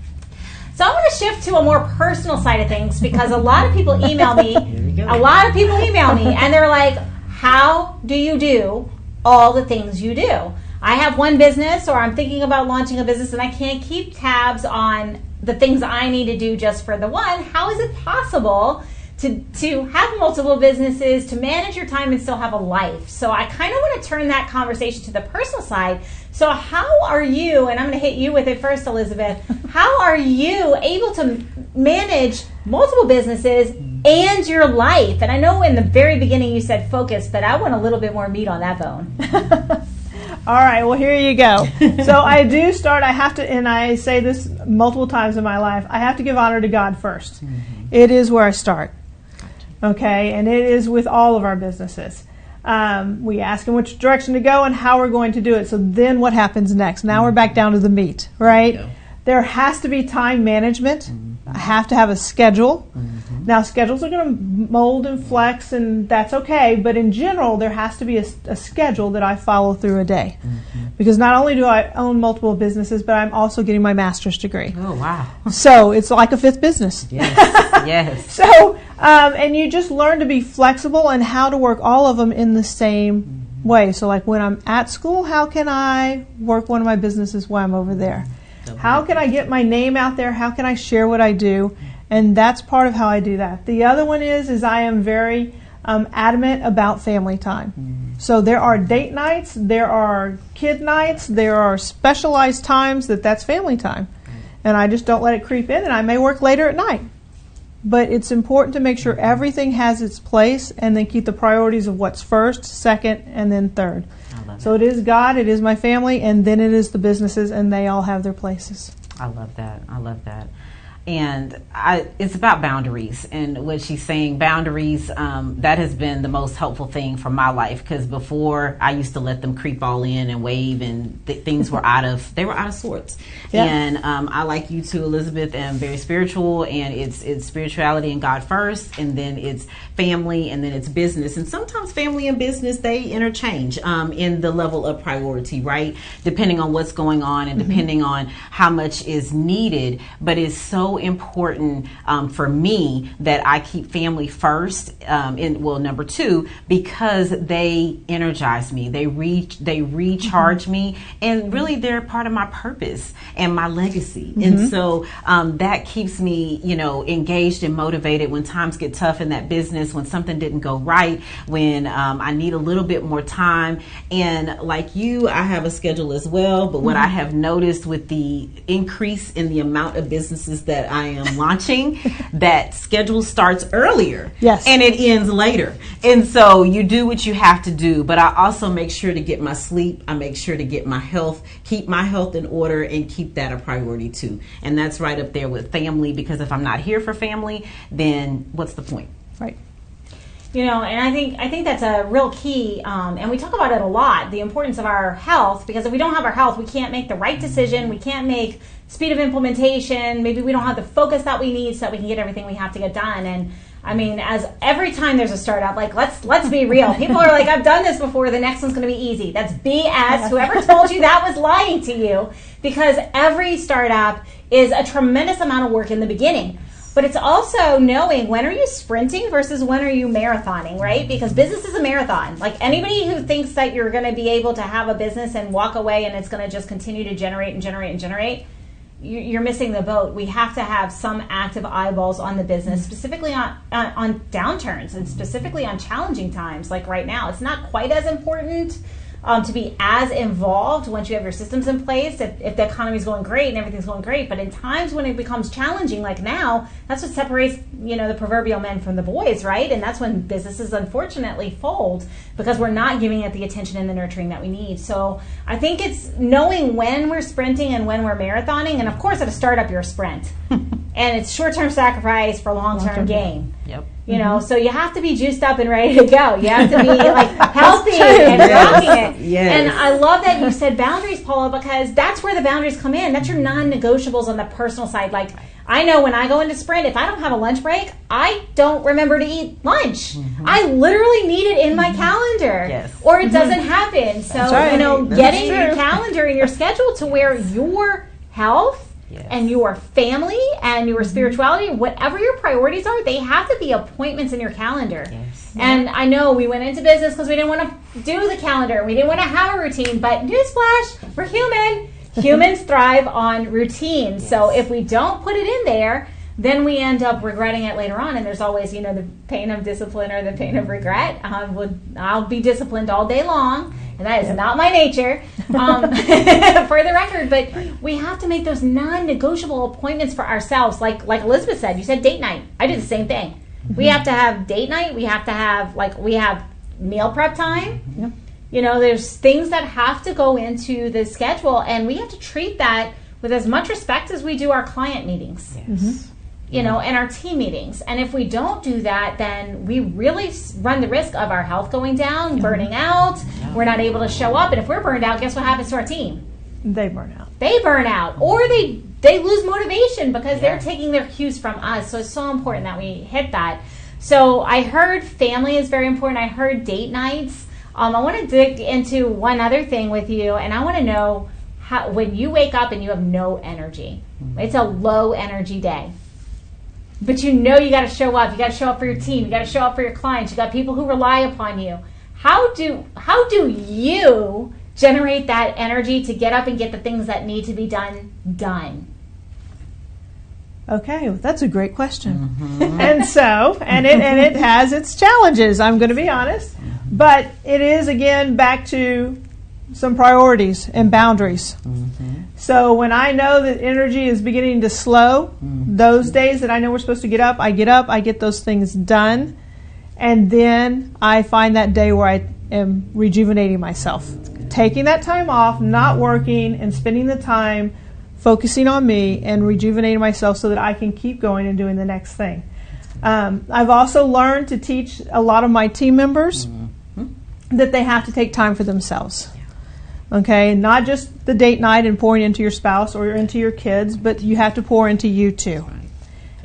So I want to shift to a more personal side of things, because a lot of people email me. And they're like, how do you do all the things you do? I have one business, or I'm thinking about launching a business, and I can't keep tabs on the things I need to do just for the one. How is it possible to have multiple businesses, to manage your time and still have a life? So I kind of want to turn that conversation to the personal side. So how are you, and I'm going to hit you with it first, Elizabeth, how are you able to manage multiple businesses and your life? And I know in the very beginning you said focus, but I want a little bit more meat on that bone. All right, well, here you go. So I do start, I have to, and I say this multiple times in my life, I have to give honor to God first. It is where I start. Okay, and it is with all of our businesses. We ask him which direction to go and how we're going to do it. So then what happens next? Now we're back down to the meat, right? There has to be time management. I have to have a schedule. Now, schedules are going to mold and flex, and that's okay. But in general, there has to be a schedule that I follow through a day. Because not only do I own multiple businesses, but I'm also getting my master's degree. Oh, wow. So it's like a fifth business. Yes. So, and you just learn to be flexible and how to work all of them in the same way. So like when I'm at school, how can I work one of my businesses while I'm over there? How can I get my name out there? How can I share what I do? And that's part of how I do that. The other one is I am very adamant about family time. So there are date nights, there are kid nights, there are specialized times that's family time. And I just don't let it creep in, and I may work later at night. But it's important to make sure everything has its place, and then keep the priorities of what's first, second, and then third. So it is God, it is my family, and then it is the businesses, and they all have their places. I love that. And it's about boundaries, and what she's saying, boundaries, that has been the most helpful thing for my life, because before I used to let them creep all in and wave, and things were out of sorts. Yeah. And I, like you too, Elizabeth, am very spiritual, and it's spirituality and God first, and then it's family, and then it's business. And sometimes family and business, they interchange in the level of priority, right? Depending on what's going on and depending on how much is needed. But it's so important for me that I keep family first, number two, because they energize me, they recharge me, and really they're part of my purpose and my legacy. And so that keeps me, engaged and motivated when times get tough in that business, when something didn't go right, when I need a little bit more time. And like you, I have a schedule as well, but what I have noticed with the increase in the amount of businesses that I am launching, that schedule starts earlier, yes, and it ends later. And so you do what you have to do, but I also make sure to get my sleep. I make sure to get my health, keep my health in order, and keep that a priority too. And that's right up there with family, because if I'm not here for family, then what's the point? Right. And I think that's a real key, and we talk about it a lot, the importance of our health, because if we don't have our health, we can't make the right decision, we can't make speed of implementation, maybe we don't have the focus that we need so that we can get everything we have to get done. And I mean, as every time there's a startup, like let's be real, people are like, I've done this before, the next one's going to be easy. That's BS. Whoever told you that was lying to you, because every startup is a tremendous amount of work in the beginning. But it's also knowing when are you sprinting versus when are you marathoning, right? Because business is a marathon. Like anybody who thinks that you're going to be able to have a business and walk away and it's going to just continue to generate and generate and generate, you're missing the boat. We have to have some active eyeballs on the business, specifically on downturns and specifically on challenging times like right now. It's not quite as important to be as involved once you have your systems in place if the economy's going great and everything's going great. But in times when it becomes challenging like now, that's what separates the proverbial men from the boys, right? And that's when businesses unfortunately fold, because we're not giving it the attention and the nurturing that we need. So I think it's knowing when we're sprinting and when we're marathoning. And of course at a startup you're a sprint and it's short-term sacrifice for long-term gain. Yep. So you have to be juiced up and ready to go. You have to be like healthy and rocking it. Yes. And I love that you said boundaries, Paula, because that's where the boundaries come in. That's your non-negotiables on the personal side. Like, I know when I go into sprint, if I don't have a lunch break, I don't remember to eat lunch. I literally need it in my calendar. Yes. Or it doesn't happen. So, right. getting your calendar and your schedule to where your health and your family and your spirituality, whatever your priorities are, they have to be appointments in your calendar. Yes. And I know we went into business because we didn't want to do the calendar. We didn't want to have a routine. But newsflash, we're human. Humans thrive on routine. Yes. So if we don't put it in there, then we end up regretting it later on. And there's always, the pain of discipline or the pain of regret. I'll be disciplined all day long, and that is not my nature, for the record. But we have to make those non-negotiable appointments for ourselves. Like Elizabeth said, you said date night. I did the same thing. We have to have date night. We have to have, we have meal prep time. There's things that have to go into the schedule, and we have to treat that with as much respect as we do our client meetings. Yes. And our team meetings. And if we don't do that, then we really run the risk of our health going down, burning out. We're not able to show up. And if we're burned out, guess what happens to our team? They burn out. They burn out. Or they lose motivation because they're taking their cues from us. So it's so important that we hit that. So I heard family is very important. I heard date nights. I want to dig into one other thing with you. And I want to know how, when you wake up and you have no energy, it's a low energy day. But you got to show up. You got to show up for your team. You got to show up for your clients. You got people who rely upon you. How do you generate that energy to get up and get the things that need to be done? Okay, well, that's a great question. And it has its challenges, I'm going to be honest. But it is, again, back to some priorities and boundaries. So when I know that energy is beginning to slow, those days that I know we're supposed to get up, I get those things done, and then I find that day where I am rejuvenating myself. Taking that time off, not working, and spending the time focusing on me and rejuvenating myself so that I can keep going and doing the next thing. I've also learned to teach a lot of my team members that they have to take time for themselves. Okay, not just the date night and pouring into your spouse or into your kids, but you have to pour into you too.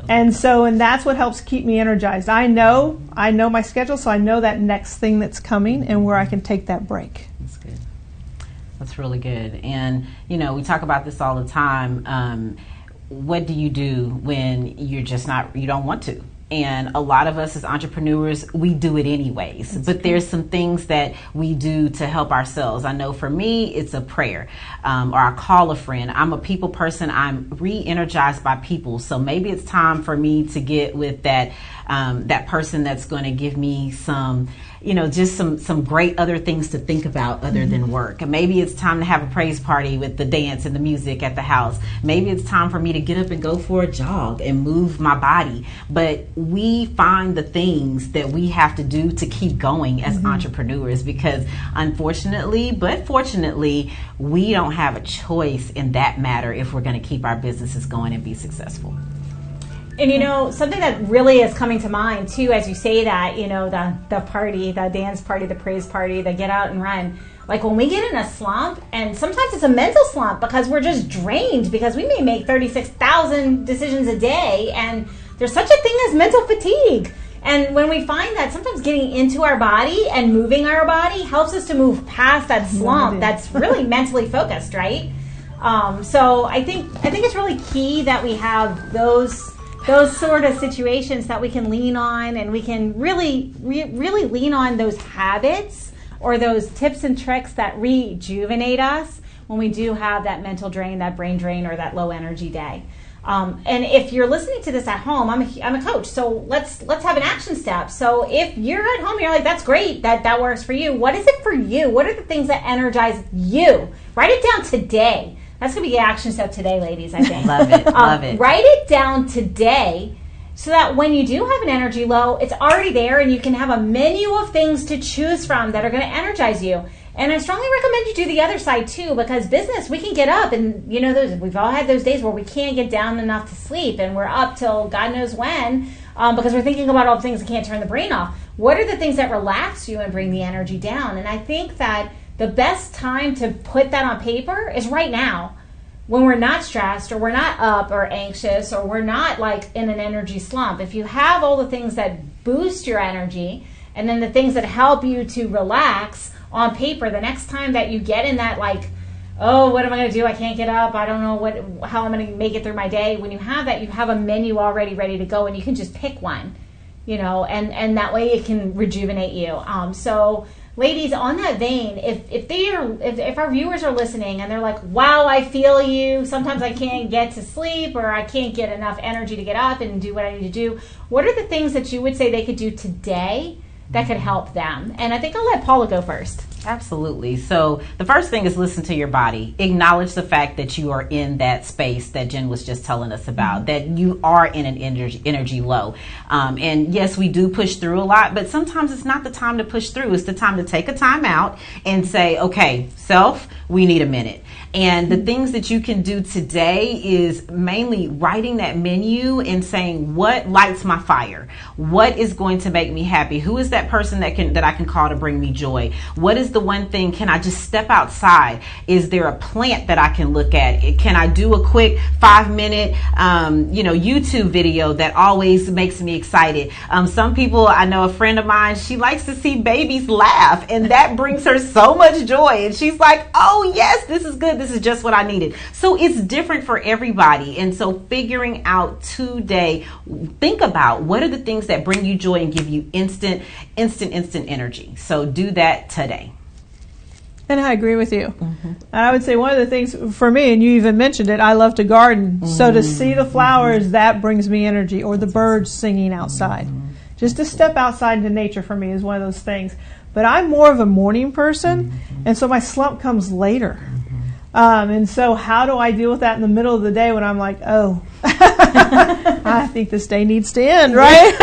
And that's what helps keep me energized. I know my schedule, so I know that next thing that's coming and where I can take that break. That's good. That's really good. And, we talk about this all the time. What do you do when you don't want to? And a lot of us as entrepreneurs, we do it anyways. But there's some things that we do to help ourselves. I know for me, it's a prayer, or I call a friend. I'm a people person. I'm re-energized by people. So maybe it's time for me to get with that person that's going to give me some, just some great other things to think about other than work. And maybe it's time to have a praise party with the dance and the music at the house. Maybe it's time for me to get up and go for a jog and move my body. But we find the things that we have to do to keep going as entrepreneurs, because unfortunately, but fortunately, we don't have a choice in that matter if we're going to keep our businesses going and be successful. And something that really is coming to mind too, as you say that, the party, the dance party, the praise party, the get out and run. Like when we get in a slump, and sometimes it's a mental slump because we're just drained, because we may make 36,000 decisions a day, and there's such a thing as mental fatigue. And when we find that, sometimes getting into our body and moving our body helps us to move past that slump that's really mentally focused, right? So I think it's really key that we have those sort of situations that we can lean on, and we can really lean on those habits or those tips and tricks that rejuvenate us when we do have that mental drain, that brain drain, or that low energy day. And if you're listening to this at home, I'm a coach, so let's have an action step. So if you're at home, you're like, that's great, that works for you. What is it for you? What are the things that energize you? Write it down today. That's going to be the action step today, ladies, I think. Love it, love it. Write it down today so that when you do have an energy low, it's already there and you can have a menu of things to choose from that are going to energize you. And I strongly recommend you do the other side too, because business, we can get up and, we've all had those days where we can't get down enough to sleep and we're up till God knows when because we're thinking about all the things that can't turn the brain off. What are the things that relax you and bring the energy down? And I think that the best time to put that on paper is right now, when we're not stressed or we're not up or anxious or we're not like in an energy slump. If you have all the things that boost your energy and then the things that help you to relax on paper, the next time that you get in that like, oh, what am I going to do? I can't get up. I don't know how I'm going to make it through my day. When you have that, you have a menu already ready to go and you can just pick one, and that way it can rejuvenate you. So ladies, on that vein, if our viewers are listening and they're like, wow, I feel you, sometimes I can't get to sleep or I can't get enough energy to get up and do what I need to do, what are the things that you would say they could do today that could help them? And I think I'll let Paula go first. Absolutely. So the first thing is listen to your body. Acknowledge the fact that you are in that space that Jen was just telling us about, that you are in an energy low. And yes, we do push through a lot, but sometimes it's not the time to push through. It's the time to take a time out and say, okay, self, we need a minute. And the things that you can do today is mainly writing that menu and saying, what lights my fire? What is going to make me happy? Who is that person that I can call to bring me joy? What is the one thing? Can I just step outside? Is there a plant that I can look at? Can I do a quick 5-minute, YouTube video that always makes me excited? Some people, I know a friend of mine, she likes to see babies laugh and that brings her so much joy. And she's like, oh yes, this is good. This is just what I needed. So it's different for everybody. And so figuring out today, think about what are the things that bring you joy and give you instant energy. So do that today. And I agree with you. Mm-hmm. I would say one of the things for me, and you even mentioned it, I love to garden. Mm-hmm. So to see the flowers, that brings me energy, or the birds singing outside. Mm-hmm. Just to step outside into nature for me is one of those things. But I'm more of a morning person, and so my slump comes later. And so how do I deal with that in the middle of the day when I'm like, oh, I think this day needs to end, right?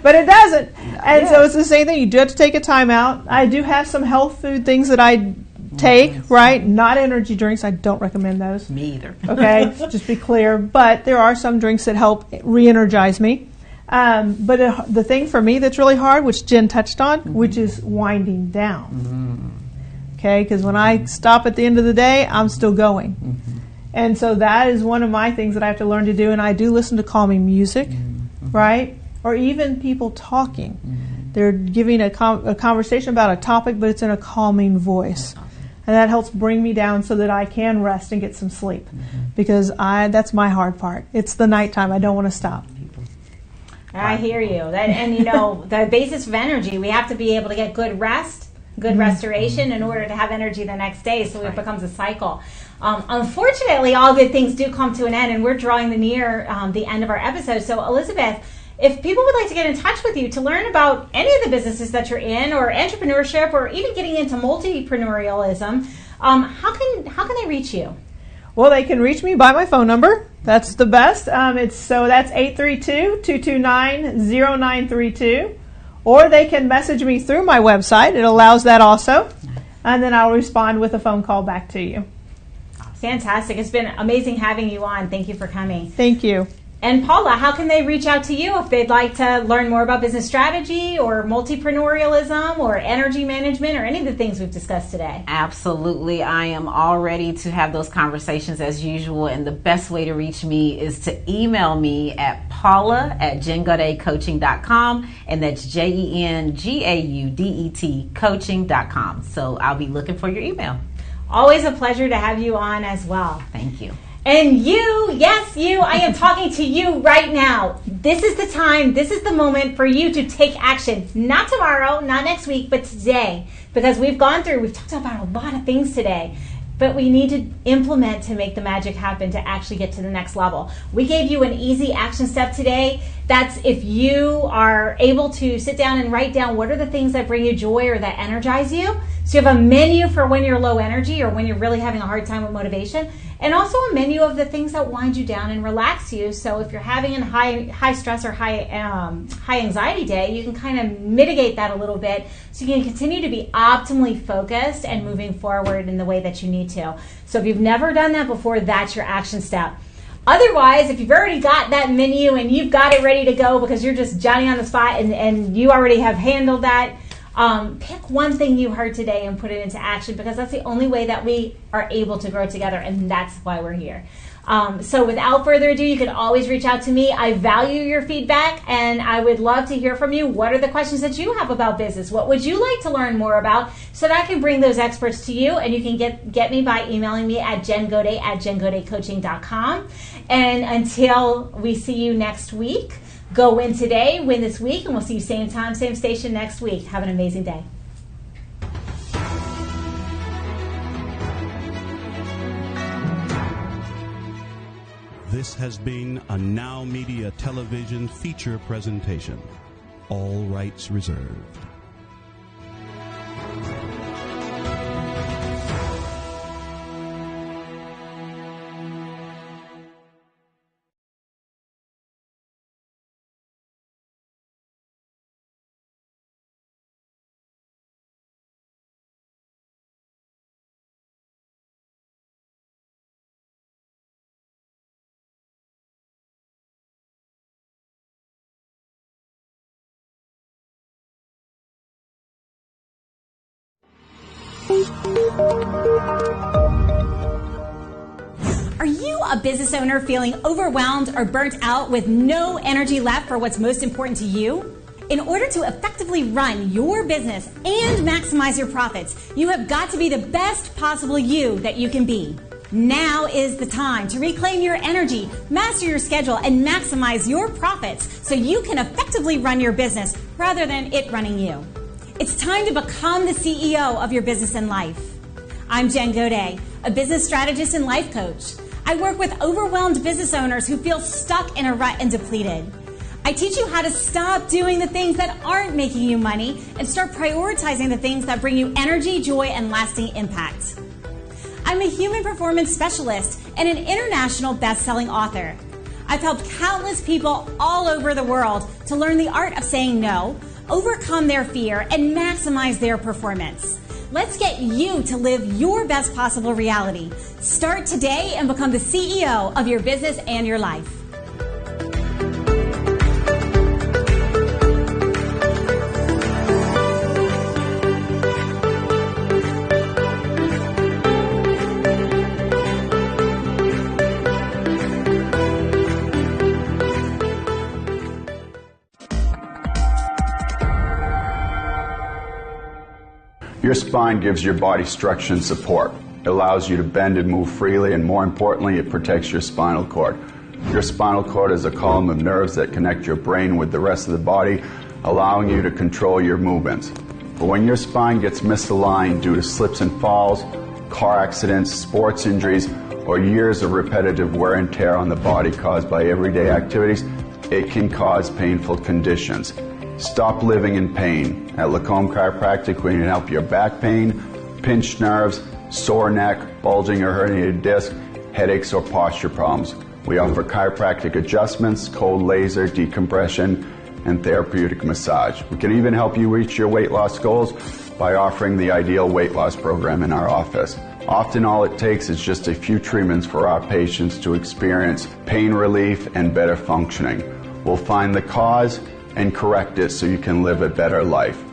But it doesn't. And so it's the same thing. You do have to take a time out. I do have some health food things that I take, right? Not energy drinks. I don't recommend those. Me either. Okay, just be clear. But there are some drinks that help re-energize me. But the thing for me that's really hard, which Jen touched on, which is winding down. Okay, because when I stop at the end of the day, I'm still going. And so that is one of my things that I have to learn to do. And I do listen to calming music, right? Or even people talking. They're giving a conversation about a topic, but it's in a calming voice. And that helps bring me down so that I can rest and get some sleep. Because that's my hard part. It's the nighttime. I don't want to stop. I hear you. The basis of energy, we have to be able to get good rest, good restoration in order to have energy the next day, so it becomes a cycle. Unfortunately, all good things do come to an end, and we're drawing near the end of our episode. So, Elizabeth, if people would like to get in touch with you to learn about any of the businesses that you're in, or entrepreneurship, or even getting into multipreneurialism, how can they reach you? Well, they can reach me by my phone number. That's the best. That's 832-229-0932. Or they can message me through my website. It allows that also. And then I'll respond with a phone call back to you. Fantastic. It's been amazing having you on. Thank you for coming. Thank you. And Paula, how can they reach out to you if they'd like to learn more about business strategy or multipreneurialism or energy management or any of the things we've discussed today? Absolutely. I am all ready to have those conversations as usual. And the best way to reach me is to email me at paula@jengaudetcoaching.com. And that's JENGAUDET coaching.com. So I'll be looking for your email. Always a pleasure to have you on as well. Thank you. And you, yes, you, I am talking to you right now. This is the time, this is the moment for you to take action. Not tomorrow, not next week, but today. Because we've talked about a lot of things today. but we need to implement to make the magic happen to actually get to the next level. We gave you an easy action step today. That's if you are able to sit down and write down what are the things that bring you joy or that energize you. So you have a menu for when you're low energy or when you're really having a hard time with motivation, and also a menu of the things that wind you down and relax you. So if you're having a high stress or high anxiety day, you can kind of mitigate that a little bit so you can continue to be optimally focused and moving forward in the way that you need to. So if you've never done that before, that's your action step. Otherwise, if you've already got that menu and you've got it ready to go because you're just Johnny on the spot and you already have handled that, pick one thing you heard today and put it into action, because that's the only way that we are able to grow together, and that's why we're here. So without further ado, you can always reach out to me. I value your feedback, and I would love to hear from you. What are the questions that you have about business? What would you like to learn more about so that I can bring those experts to you? And you can get me by emailing me at jengaudet@jengaudetcoaching.com. And until we see you next week, go win today, win this week, and we'll see you same time, same station next week. Have an amazing day. This has been a NowMedia Television feature presentation. All rights reserved. Are you a business owner feeling overwhelmed or burnt out with no energy left for what's most important to you? In order to effectively run your business and maximize your profits, you have got to be the best possible you that you can be. Now is the time to reclaim your energy, master your schedule, and maximize your profits so you can effectively run your business rather than it running you. It's time to become the CEO of your business and life. I'm Jen Gaudet, a business strategist and life coach. I work with overwhelmed business owners who feel stuck in a rut and depleted. I teach you how to stop doing the things that aren't making you money and start prioritizing the things that bring you energy, joy, and lasting impact. I'm a human performance specialist and an international best-selling author. I've helped countless people all over the world to learn the art of saying no, overcome their fear, and maximize their performance. Let's get you to live your best possible reality. Start today and become the CEO of your business and your life. Your spine gives your body structure and support. It allows you to bend and move freely, and more importantly, it protects your spinal cord. Your spinal cord is a column of nerves that connect your brain with the rest of the body, allowing you to control your movements. But when your spine gets misaligned due to slips and falls, car accidents, sports injuries, or years of repetitive wear and tear on the body caused by everyday activities, it can cause painful conditions. Stop living in pain. At Lacombe Chiropractic, we can help your back pain, pinched nerves, sore neck, bulging or herniated disc, headaches, or posture problems. We offer chiropractic adjustments, cold laser, decompression, and therapeutic massage. We can even help you reach your weight loss goals by offering the Ideal Weight Loss Program in our office. Often all it takes is just a few treatments for our patients to experience pain relief and better functioning. We'll find the cause and correct it so you can live a better life.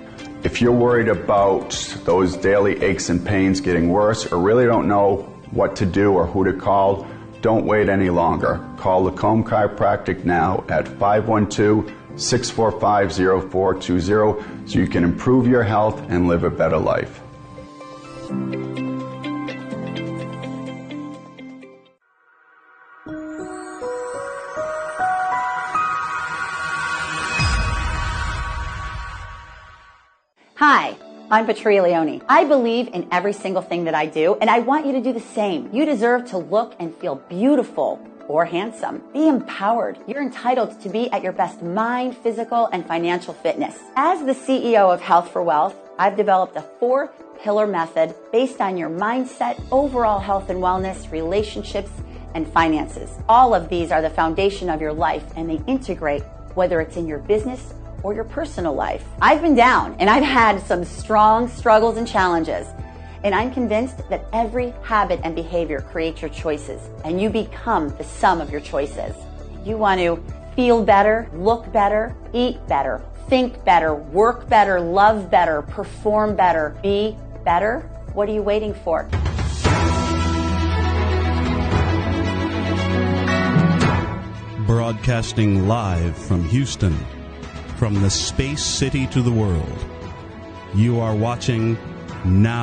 If you're worried about those daily aches and pains getting worse or really don't know what to do or who to call, don't wait any longer. Call Lacombe Chiropractic now at 512-645-0420 so you can improve your health and live a better life. Hi, I'm Patria Leone. I believe in every single thing that I do, and I want you to do the same. You deserve to look and feel beautiful or handsome. Be empowered. You're entitled to be at your best mind, physical, and financial fitness. As the CEO of Health for Wealth, I've developed a 4-pillar method based on your mindset, overall health and wellness, relationships, and finances. All of these are the foundation of your life, and they integrate whether it's in your business or your personal life. I've been down, and I've had some strong struggles and challenges. And I'm convinced that every habit and behavior creates your choices, and you become the sum of your choices. You want to feel better, look better, eat better, think better, work better, love better, perform better, be better? What are you waiting for? Broadcasting live from Houston, from the space city to the world. You are watching Now